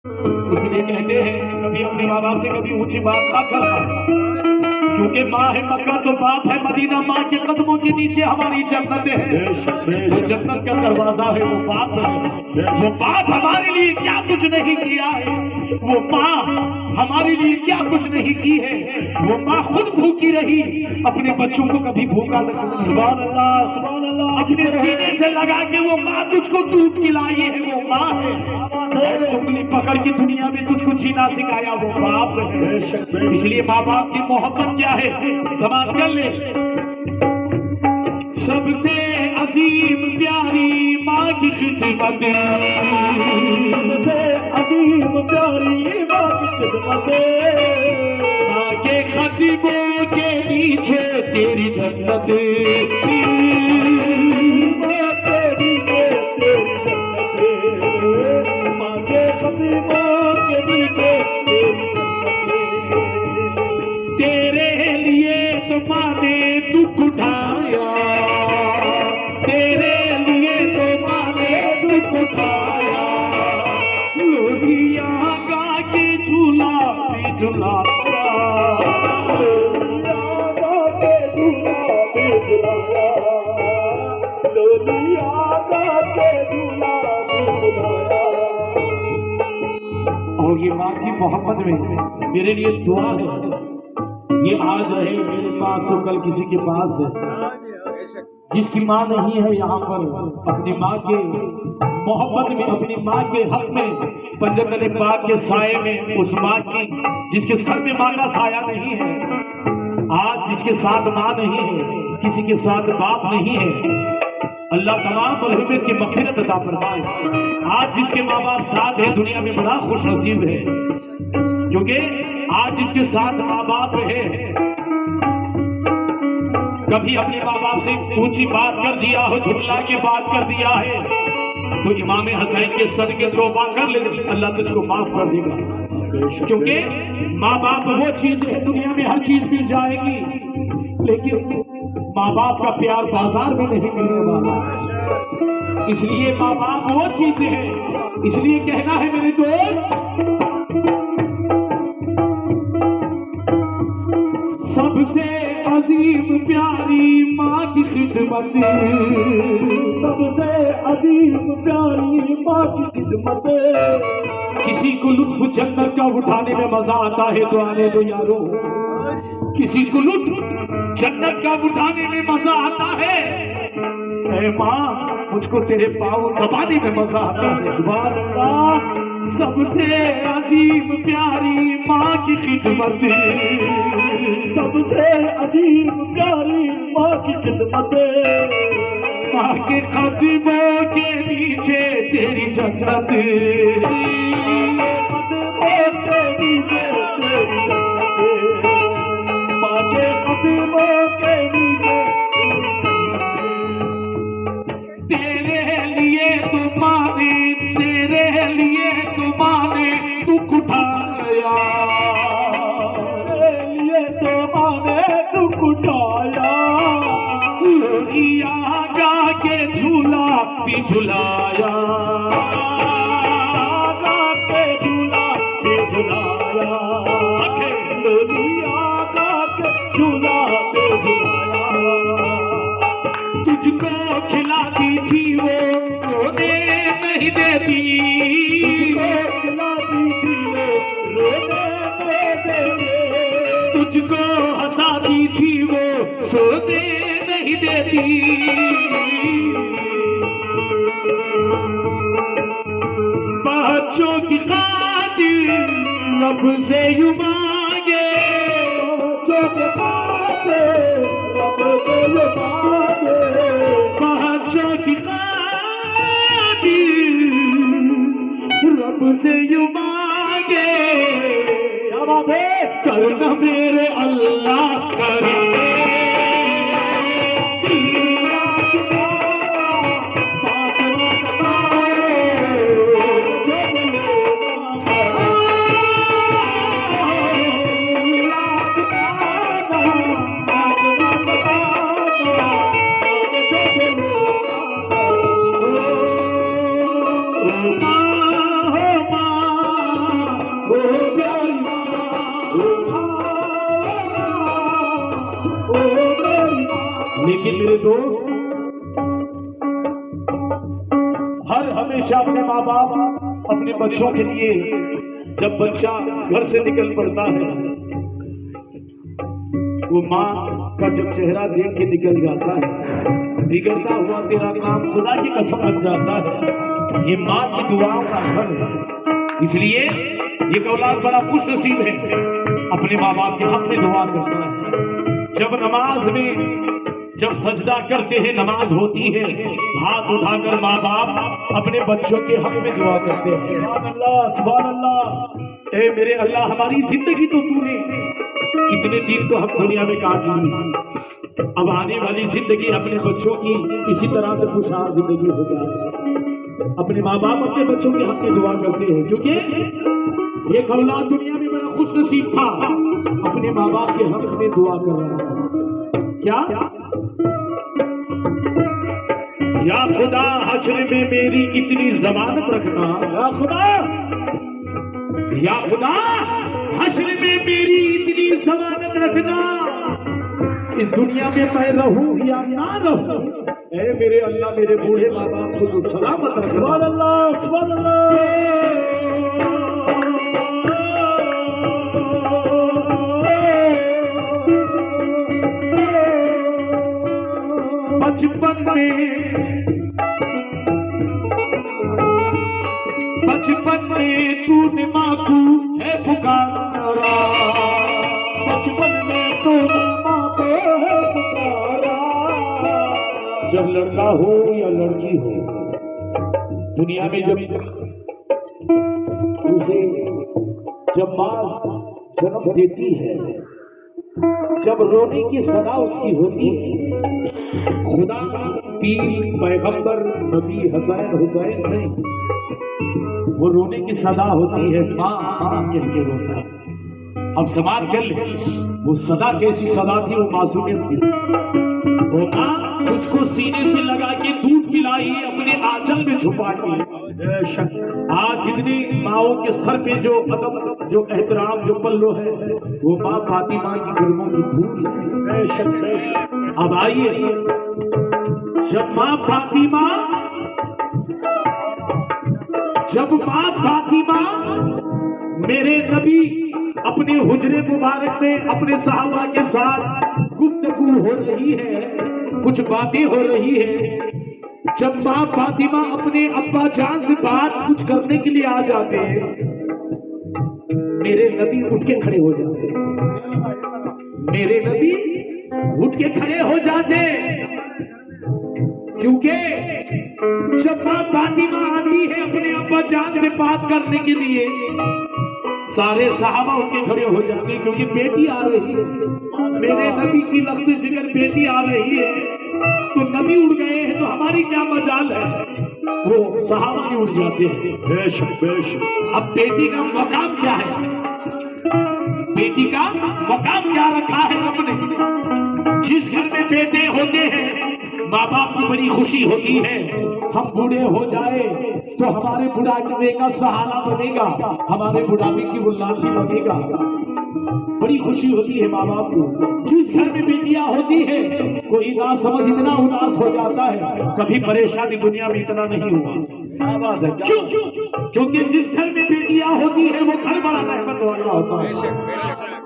इसलिए कहते हैं कभी अपने माँ बाप से कभी ऊंची बात ना करना, क्योंकि माँ है मक्का तो बाप है मदीना, माँ के कदमों के नीचे हमारी जन्नत है। वो जन्नत का दरवाजा है, वो बाप है। वो बाप हमारे लिए क्या कुछ नहीं किया है, वो माँ हमारे लिए क्या कुछ नहीं की है। वो माँ खुद भूखी रही, अपने बच्चों को कभी भूखा लगा। सुभान अल्लाह, सुभान अल्लाह। अपने सीने से लगा के वो माँ तुझको दूध पिलाई है, वो माँ है। उंगली पकड़ के दुनिया में तुझको जीना सिखाया, वो बाप है। इसलिए माँ बाप की मोहब्बत क्या है, समाज कर ले। सबसे अजीम प्यारी माँ की खिदमत, सबसे अजीम प्यारी माँ की खिदमत, माँ के खदीमों के नीचे तेरी जन्नत, माँ के नीचे तेरी जन्नत, माँ के खदीमों के नीचे तेरी जन्नत। तेरे लिए तो माँ ने दुख उठाया, तेरे लिए तो माँ ने दुख उठाया, लोरिया गा के झूला भी झुलाया, लोरिया गा के झूला भी झुलाया, लोरिया गा के झूला भी झुलाया। और ये माँ की मोहब्बत में मेरे लिए दुआ है, ये आज रहे मेरे पास तो कल किसी के पास है। जिसकी माँ नहीं है यहाँ पर, अपनी माँ के मोहब्बत में, अपनी माँ के हक में, पंजतन पाक के साए में, उस माँ की जिसके सर में माँ का साया नहीं है, आज जिसके साथ माँ नहीं है, किसी के साथ बाप नहीं है, अल्लाह तमाम मरहुमियत की मग़फ़िरत अता फरमाए। आज जिसके माँ बाप साथ है दुनिया में बड़ा खुश नसीब है, क्योंकि आज जिसके साथ माँ बाप है, कभी अपने माँ बाप से ऊंची बात कर दिया हो, झुटला के बात कर दिया है, तो इमाम हसैन के सदके तौबा कर ले, अल्लाह तुझको माफ कर देगा। क्योंकि माँ बाप वो चीज है, दुनिया में हर चीज मिल जाएगी, लेकिन माँ बाप का प्यार बाजार में नहीं मिलने वाला। इसलिए माँ बाप वो चीज है, इसलिए कहना है मेरे दोस्त, सबसे अजीम प्यारी माँ की खिदमत, सबसे अजीम प्यारी माँ की खिदमत। किसी को लुत्फ जन्नत का उठाने में मजा आता है तो आने दो यारो, किसी को लुत्फ जन्नत का उठाने में मजा आता है, ऐ माँ मुझको तेरे पाँव दबाने में मजा आता है। सुभान अल्लाह। सबसे अजीम प्यारी माँ की खिदमत, सबसे अजीम प्यारी माँ की खिदमत, माँ के खदीमों के नीचे तेरी जन्नत, खदीमों के नीचे तेरी जन्नत, माँ के खदीमों के नीचे तेरे लिए तो माँ ने, तेरे लिए तो माँ ने दुख उठाया, तेरे लिए तो माँ ने दुख उठाया, लोरिया गा के झूला भी झुलाया, गा के झूला भी झुलाया, लोरिया गा के झूला भी झुलाया। तुझको खिलाती थी वो रोने नहीं देती, खिलाती थी वो रोने नहीं देती, तुझको हंसाती थी वो सोने नहीं देती, बच्चों की खातिर रब से यूं मांगे, बच्चों की खातिर रब से यूं मांगे, बच्चों की खातिर रब से यूं मांगे, करना मेरे अल्लाह करे। मेरे दोस्त, हर हमेशा अपने माँ बाप अपने बच्चों के लिए, जब बच्चा घर से निकल पड़ता है, वो माँ का जब चेहरा देख के निकल जाता है, बिगड़ता हुआ तेरा काम खुदा की कसम लग जाता है। ये माँ की दुआओं का घर है, इसलिए ये औलाद बड़ा खुश नसीब है, अपने माँ बाप के हक में दुआ करता है। जब नमाज में जब सजदा करते हैं, नमाज होती है, हाथ उठाकर माँ बाप अपने बच्चों के हक में दुआ करते हैं। सुभान अल्लाह, सुभान अल्लाह। ए मेरे अल्लाह, हमारी जिंदगी तो तूने इतने दिन तो हम दुनिया में काट ली, अब आने वाली जिंदगी अपने बच्चों की इसी तरह से खुशहाल जिंदगी हो जाए। अपने माँ बाप अपने बच्चों के हक में दुआ करते हैं, क्योंकि एक औलाद दुनिया में बड़ा खुश नसीब था, अपने माँ बाप के हक में दुआ कर रहा था। क्या या खुदा हश्र में मेरी इतनी जमानत रखना, या खुदा, या खुदा हश्र में मेरी इतनी जमानत रखना, इस दुनिया में मैं रहूं या ना रहूं, ऐ मेरे अल्लाह मेरे बूढ़े माँ बाप को तो सलामत रखना। सुभान अल्लाह, सुभान अल्लाह। बचपन में तूने माँ को है पुकारा, बचपन में तूने माँ को है पुकारा। जब लड़का हो या लड़की हो, दुनिया में जब माँ जन्म देती है, जब रोने की सदा उसकी होती है, खुदा पीर पैगंबर नबी हसैन हुसैन नहीं, वो रोने की सदा होती है, माँ माँ के लिए रोता है। अब समाज कर ले, वो सदा कैसी सदा थी, वो मासूमियत थी। वो माँ उसको सीने से लगा के दूध पिलाई, अपने आंचल में छुपाई। आज जितनी माओ के सर पे जो अदब, जो एहतराम, जो पल्लो है, वो माँ फातिमा की कदमों की धूल है। अब आइए, जब माँ फातिमा मेरे नबी अपने हुजरे मुबारक में अपने सहाबा के साथ गुफ्तगू हो रही है, कुछ बातें हो रही है, जब माँ फातिमा अपने अब्बा जान से बात कुछ करने के लिए आ जाते हैं, मेरे नबी उठ के खड़े हो जाते, मेरे नबी उठ के खड़े हो जाते, क्योंकि जब माँ फातिमा आती है अपने अब्बा जान से बात करने के लिए, सारे सहाबा उठ के खड़े हो जाते, क्योंकि बेटी आ रही है, मेरे नबी की लफ्ज़ जिगर बेटी आ रही है, तो नबी उड़ गए हैं तो हमारी क्या मजाल है, वो सहाबा भी उड़ जाते हैं। बेशक बेशक। अब बेटी का मकाम क्या है, बेटी का मकाम क्या रखा है रब ने। जिस घर में बेटे होते हैं, माँ बाप की बड़ी खुशी होती है, हम बूढ़े हो जाए तो हमारे बुढ़ापे का सहारा बनेगा, हमारे बुढ़ापे की उल्लासी बनेगा, बड़ी खुशी होती है माँ बाप को। जिस घर में बेटियां होती है, कोई ना समझ इतना उदास हो जाता है, कभी परेशानी दुनिया में इतना नहीं हुआ। क्यों? क्योंकि जिस घर में बेटियां होती है वो घर बड़ा रहमत वाला होता है।